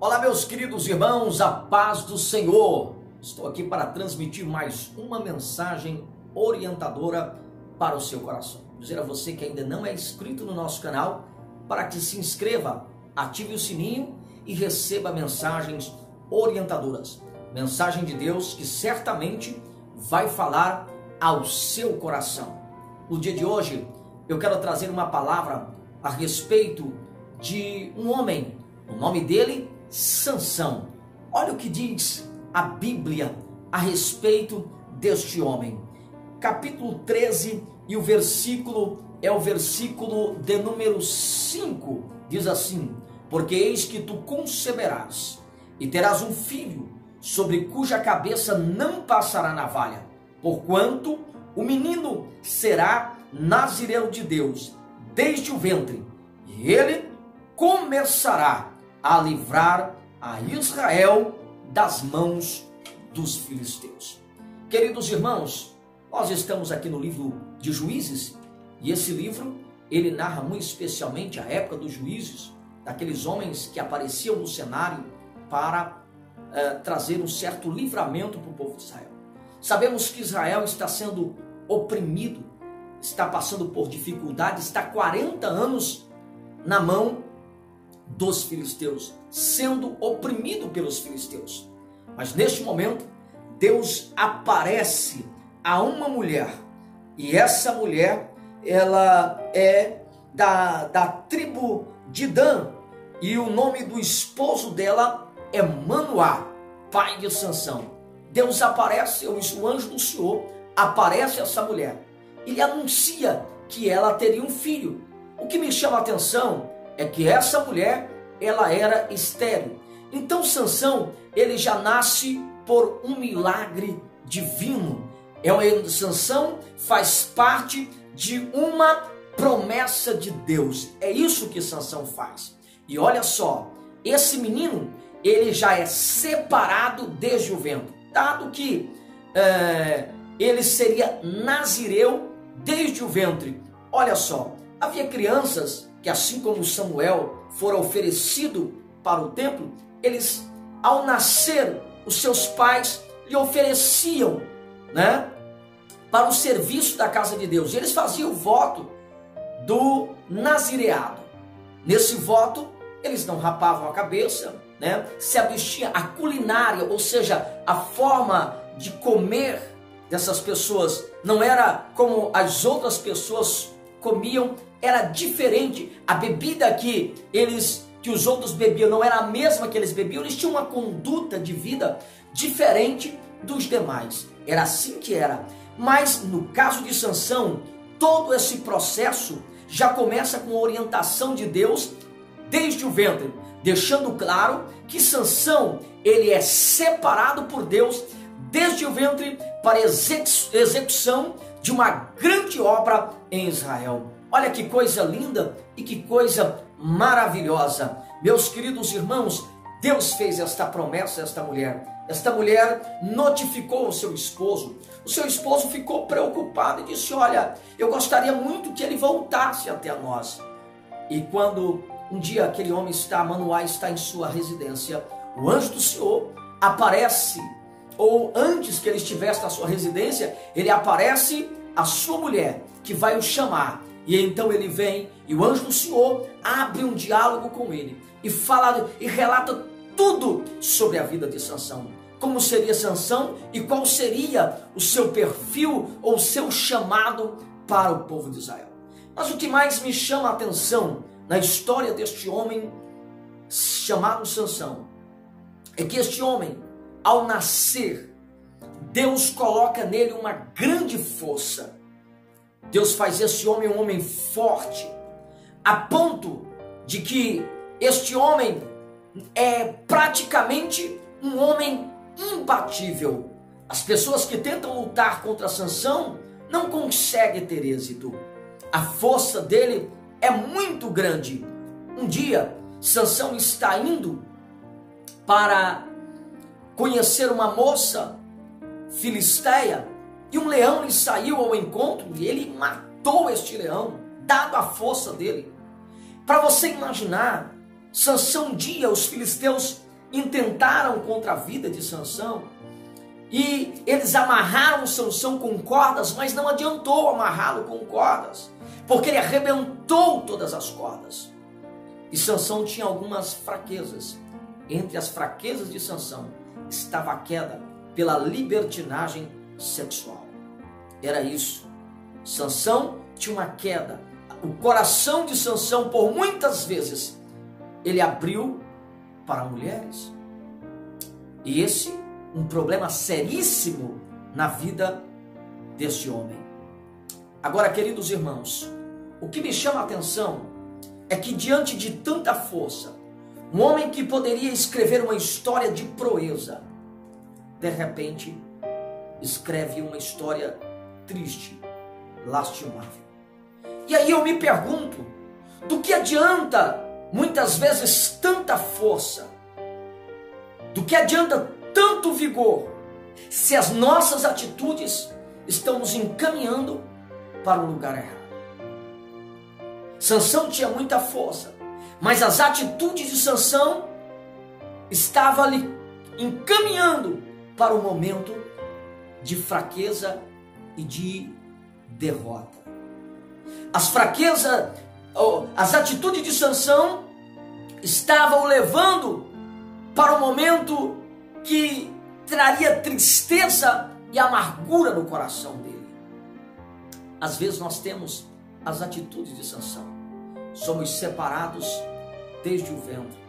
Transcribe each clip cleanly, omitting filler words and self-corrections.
Olá, meus queridos irmãos, a paz do Senhor. Estou aqui para transmitir mais uma mensagem orientadora para o seu coração. Dizer a você que ainda não é inscrito no nosso canal, para que se inscreva, ative o sininho e receba mensagens orientadoras. Mensagem de Deus que certamente vai falar ao seu coração. No dia de hoje, eu quero trazer uma palavra a respeito de um homem. O nome dele, Sansão. Olha o que diz a Bíblia a respeito deste homem. Capítulo 13 e o versículo é o versículo de número 5. Diz assim: porque eis que tu conceberás e terás um filho, sobre cuja cabeça não passará navalha, porquanto o menino será nazireu de Deus desde o ventre, e ele começará a livrar a Israel das mãos dos filisteus. Queridos irmãos, nós estamos aqui no livro de Juízes, e esse livro, ele narra muito especialmente a época dos juízes, daqueles homens que apareciam no cenário para trazer um certo livramento para o povo de Israel. Sabemos que Israel está sendo oprimido, está passando por dificuldade, está 40 anos na mão dos filisteus, sendo oprimido pelos filisteus. Mas neste momento, Deus aparece a uma mulher, e essa mulher, ela é da tribo de Dan, e o nome do esposo dela é Manoá, pai de Sansão. Deus aparece, o anjo do Senhor aparece a essa mulher, e lhe anuncia que ela teria um filho. O que me chama a atenção é que essa mulher, ela era estéril. Então Sansão, ele já nasce por um milagre divino. Sansão faz parte de uma promessa de Deus. É isso que Sansão faz. E olha só, esse menino, ele já é separado desde o ventre, dado que ele seria nazireu desde o ventre. Olha só, havia crianças que, assim como Samuel fora oferecido para o templo, eles, ao nascer, os seus pais lhe ofereciam, para o serviço da casa de Deus. Eles faziam o voto do nazireado. Nesse voto, eles não rapavam a cabeça, se abstinha. A culinária, ou seja, a forma de comer dessas pessoas não era como as outras pessoas comiam, era diferente. A bebida que os outros bebiam não era a mesma que eles bebiam. Eles tinham uma conduta de vida diferente dos demais. Era assim que era. Mas no caso de Sansão, todo esse processo já começa com a orientação de Deus desde o ventre, deixando claro que Sansão, ele é separado por Deus desde o ventre para execução de uma grande obra em Israel. Olha que coisa linda e que coisa maravilhosa. Meus queridos irmãos, Deus fez esta promessa a esta mulher. Esta mulher notificou o seu esposo. O seu esposo ficou preocupado e disse: olha, eu gostaria muito que ele voltasse até nós. E quando um dia aquele homem Manoá está em sua residência, o anjo do Senhor aparece, ou antes que ele estivesse na sua residência, ele aparece a sua mulher, que vai o chamar. E então ele vem, e o anjo do Senhor abre um diálogo com ele, e fala e relata tudo sobre a vida de Sansão. Como seria Sansão e qual seria o seu perfil ou o seu chamado para o povo de Israel. Mas o que mais me chama a atenção na história deste homem chamado Sansão é que este homem, ao nascer, Deus coloca nele uma grande força. Deus faz esse homem um homem forte, a ponto de que este homem é praticamente um homem imbatível. As pessoas que tentam lutar contra Sansão não conseguem ter êxito. A força dele é muito grande. Um dia, Sansão está indo para conhecer uma moça filisteia, e um leão lhe saiu ao encontro e ele matou este leão, dado a força dele. Para você imaginar, Sansão, um dia os filisteus intentaram contra a vida de Sansão e eles amarraram Sansão com cordas, mas não adiantou amarrá-lo com cordas, porque ele arrebentou todas as cordas. E Sansão tinha algumas fraquezas. Entre as fraquezas de Sansão estava a queda pela libertinagem sexual. Era isso. Sansão tinha uma queda. O coração de Sansão, por muitas vezes, ele abriu para mulheres. E esse um problema seríssimo na vida deste homem. Agora, queridos irmãos, o que me chama a atenção é que diante de tanta força, um homem que poderia escrever uma história de proeza, de repente escreve uma história triste, lastimável. E aí eu me pergunto, do que adianta muitas vezes tanta força? Do que adianta tanto vigor se as nossas atitudes estão nos encaminhando para o lugar errado? Sansão tinha muita força, mas as atitudes de Sansão estavam ali encaminhando para um momento de fraqueza e de derrota. As fraquezas, as atitudes de Sansão estavam o levando para um momento que traria tristeza e amargura no coração dele. Às vezes nós temos as atitudes de Sansão. Somos separados desde o ventre,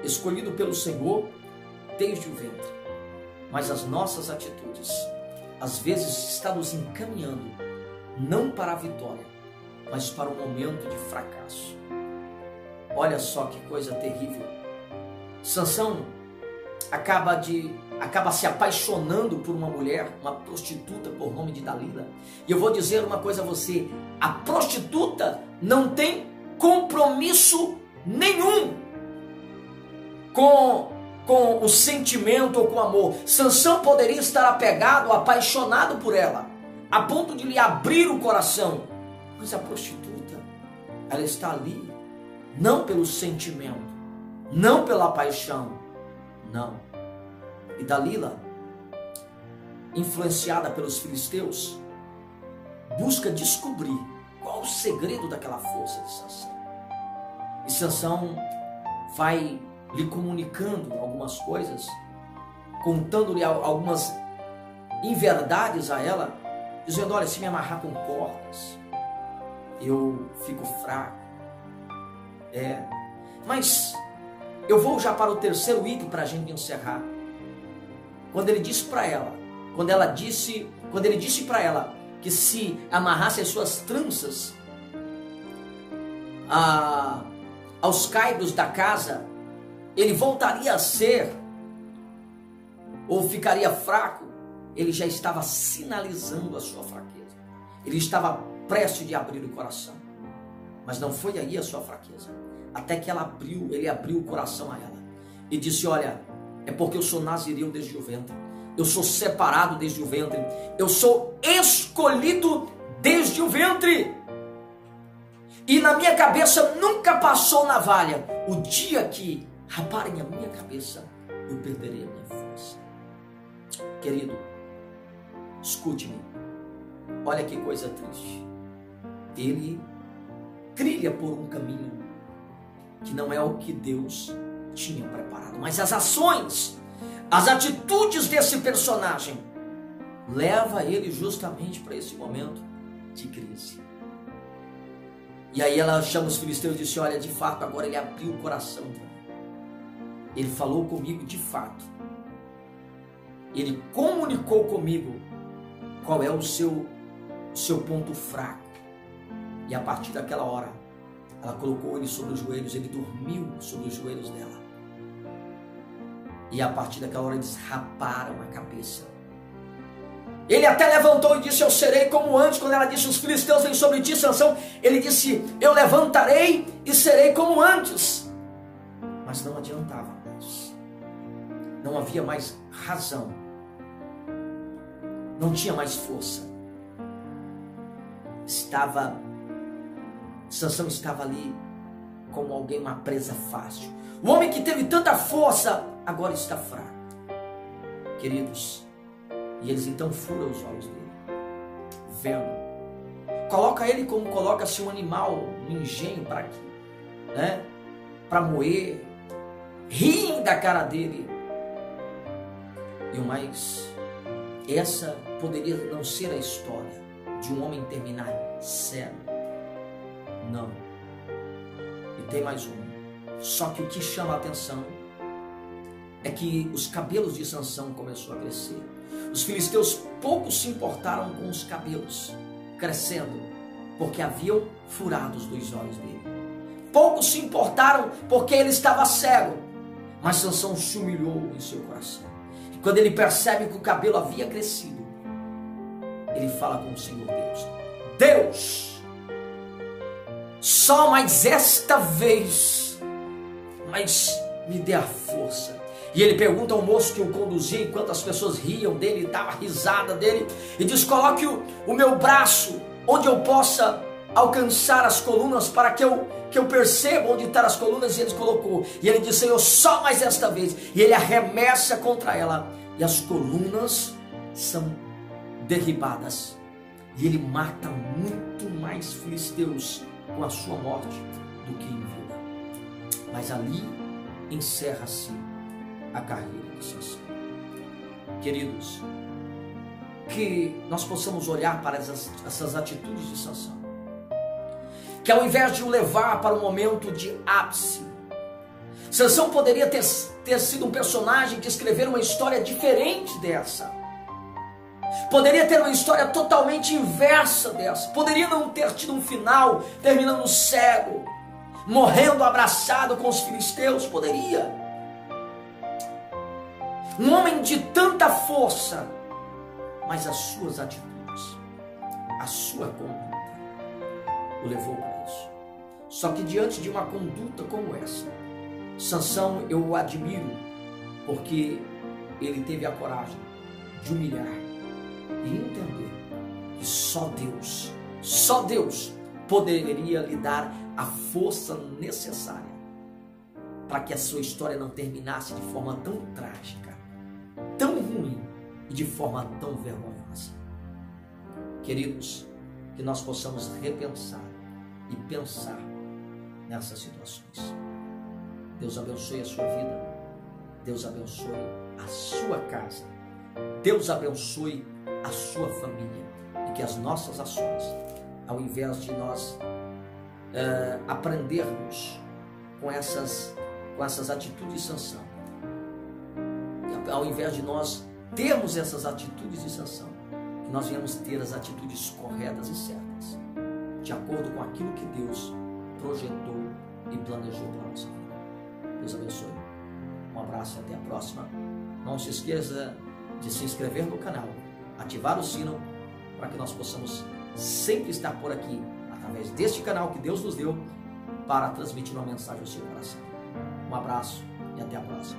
escolhido pelo Senhor desde o ventre. Mas as nossas atitudes, às vezes, estão nos encaminhando não para a vitória, mas para um momento de fracasso. Olha só que coisa terrível. Sansão acaba se apaixonando por uma mulher, uma prostituta por nome de Dalila. E eu vou dizer uma coisa a você: a prostituta não tem compromisso nenhum com o sentimento ou com o amor. Sansão poderia estar apegado, apaixonado por ela, a ponto de lhe abrir o coração. Mas a prostituta, ela está ali não pelo sentimento, não pela paixão, não. E Dalila, influenciada pelos filisteus, busca descobrir qual o segredo daquela força de Sansão. E Sansão vai lhe comunicando algumas coisas, contando-lhe algumas inverdades a ela, dizendo: olha, se me amarrar com cordas, eu fico fraco. Mas eu vou já para o terceiro item para a gente encerrar. Quando ele disse para ela, quando ele disse para ela que se amarrasse as suas tranças aos caibros da casa, ele voltaria a ser, ou ficaria fraco, ele já estava sinalizando a sua fraqueza. Ele estava prestes de abrir o coração. Mas não foi aí a sua fraqueza. Até que ele abriu o coração a ela. E disse: olha, é porque eu sou nazireu desde o ventre. Eu sou separado desde o ventre. Eu sou escolhido desde o ventre. E na minha cabeça nunca passou navalha. O dia que raparem a minha cabeça, eu perderei a minha força. Querido, escute-me. Olha que coisa triste. Ele trilha por um caminho que não é o que Deus tinha preparado. Mas as ações, as atitudes desse personagem leva ele justamente para esse momento de crise. E aí ela chama os filisteus e disse: olha, de fato, agora ele abriu o coração. Ele falou comigo de fato. Ele comunicou comigo qual é o seu ponto fraco. E a partir daquela hora, ela colocou ele sobre os joelhos, ele dormiu sobre os joelhos dela. E a partir daquela hora eles raparam a cabeça. Ele até levantou e disse: eu serei como antes. Quando ela disse: os filisteus vêm sobre ti, Sansão, ele disse: eu levantarei e serei como antes. Mas não adiantava mais. Não havia mais razão. Não tinha mais força. Sansão estava ali como alguém, uma presa fácil. O homem que teve tanta força, agora está fraco. Queridos, e eles então furam os olhos dele, vendo. Coloca ele como coloca-se um animal no engenho para quê? Né? Para moer. Riem da cara dele. E o mais, essa poderia não ser a história de um homem terminar cego. Não. E tem mais um. Só que o que chama a atenção é que os cabelos de Sansão começaram a crescer. Os filisteus pouco se importaram com os cabelos crescendo, porque haviam furado os 2 olhos dele. Poucos se importaram porque ele estava cego, mas Sansão se humilhou em seu coração. E quando ele percebe que o cabelo havia crescido, ele fala com o Senhor Deus: Deus, só mais esta vez, mas me dê a força. E ele pergunta ao moço que o conduzia, enquanto as pessoas riam dele, dava risada dele, e diz: coloque o meu braço onde eu possa alcançar as colunas, para que eu perceba onde estão as colunas. E ele colocou, e ele disse: Senhor, só mais esta vez. E ele arremessa contra ela, e as colunas são derribadas, e ele mata muito mais filisteus com a sua morte do que em vida. Mas ali encerra-se a carreira de Sansão. Queridos, que nós possamos olhar para essas atitudes de Sansão, que ao invés de o levar para um momento de ápice, Sansão poderia ter sido um personagem que escrever uma história diferente dessa. Poderia ter uma história totalmente inversa dessa. Poderia não ter tido um final terminando cego, morrendo abraçado com os filisteus. Poderia. Um homem de tanta força, mas as suas atitudes, a sua conduta o levou para isso. Só que diante de uma conduta como essa, Sansão, eu o admiro, porque ele teve a coragem de humilhar e entender que só Deus poderia lhe dar a força necessária para que a sua história não terminasse de forma tão trágica, tão ruim e de forma tão vergonhosa. Queridos, que nós possamos repensar e pensar nessas situações. Deus abençoe a sua vida, Deus abençoe a sua casa, Deus abençoe a sua família, e que as nossas ações, ao invés de nós aprendermos com essas atitudes de Sansão, ao invés de nós termos essas atitudes de Sansão, que nós venhamos ter as atitudes corretas e certas, de acordo com aquilo que Deus projetou e planejou para a nossa vida. Deus abençoe. Um abraço e até a próxima. Não se esqueça de se inscrever no canal, ativar o sino, para que nós possamos sempre estar por aqui, através deste canal que Deus nos deu, para transmitir uma mensagem ao seu coração. Um abraço e até a próxima.